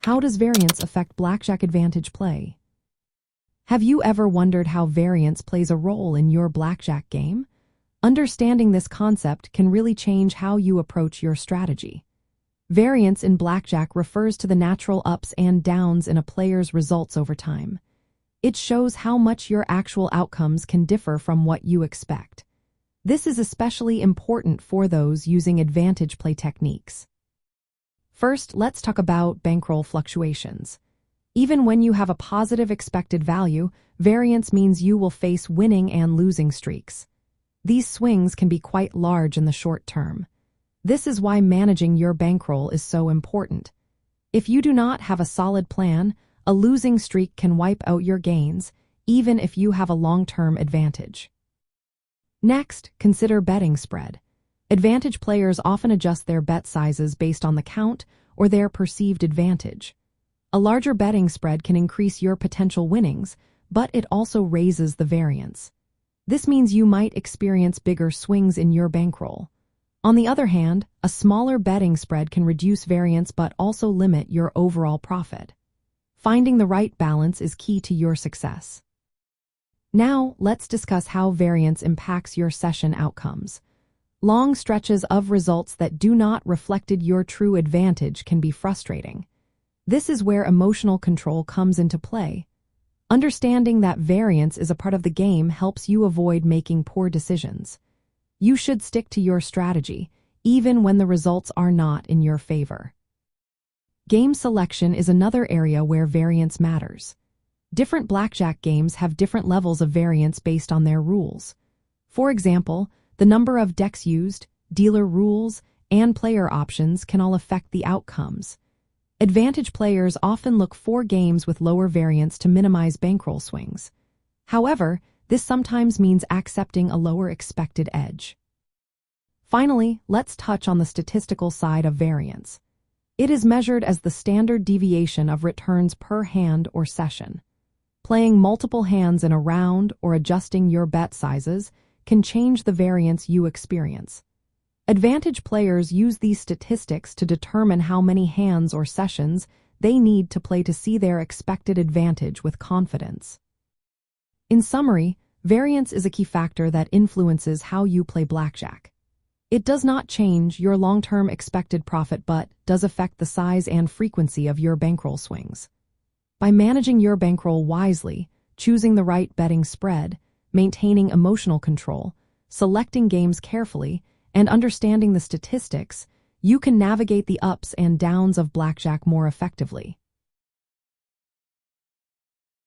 How does variance affect blackjack advantage play? Have you ever wondered how variance plays a role in your blackjack game? Understanding this concept can really change how you approach your strategy. Variance in blackjack refers to the natural ups and downs in a player's results over time. It shows how much your actual outcomes can differ from what you expect. This is especially important for those using advantage play techniques. First, let's talk about bankroll fluctuations. Even when you have a positive expected value, variance means you will face winning and losing streaks. These swings can be quite large in the short term. This is why managing your bankroll is so important. If you do not have a solid plan, a losing streak can wipe out your gains, even if you have a long-term advantage. Next, consider betting spread. Advantage players often adjust their bet sizes based on the count or their perceived advantage. A larger betting spread can increase your potential winnings, but it also raises the variance. This means you might experience bigger swings in your bankroll. On the other hand, a smaller betting spread can reduce variance but also limit your overall profit. Finding the right balance is key to your success. Now, let's discuss how variance impacts your session outcomes. Long stretches of results that do not reflect your true advantage can be frustrating. This is where emotional control comes into play. Understanding that variance is a part of the game helps you avoid making poor decisions. You should stick to your strategy, even when the results are not in your favor. Game selection is another area where variance matters. Different blackjack games have different levels of variance based on their rules. For example, the number of decks used, dealer rules, and player options can all affect the outcomes. Advantage players often look for games with lower variance to minimize bankroll swings. However, this sometimes means accepting a lower expected edge. Finally, let's touch on the statistical side of variance. It is measured as the standard deviation of returns per hand or session. Playing multiple hands in a round or adjusting your bet sizes can change the variance you experience. Advantage players use these statistics to determine how many hands or sessions they need to play to see their expected advantage with confidence. In summary, variance is a key factor that influences how you play blackjack. It does not change your long-term expected profit but does affect the size and frequency of your bankroll swings. By managing your bankroll wisely, choosing the right betting spread, maintaining emotional control, selecting games carefully, and understanding the statistics, you can navigate the ups and downs of blackjack more effectively.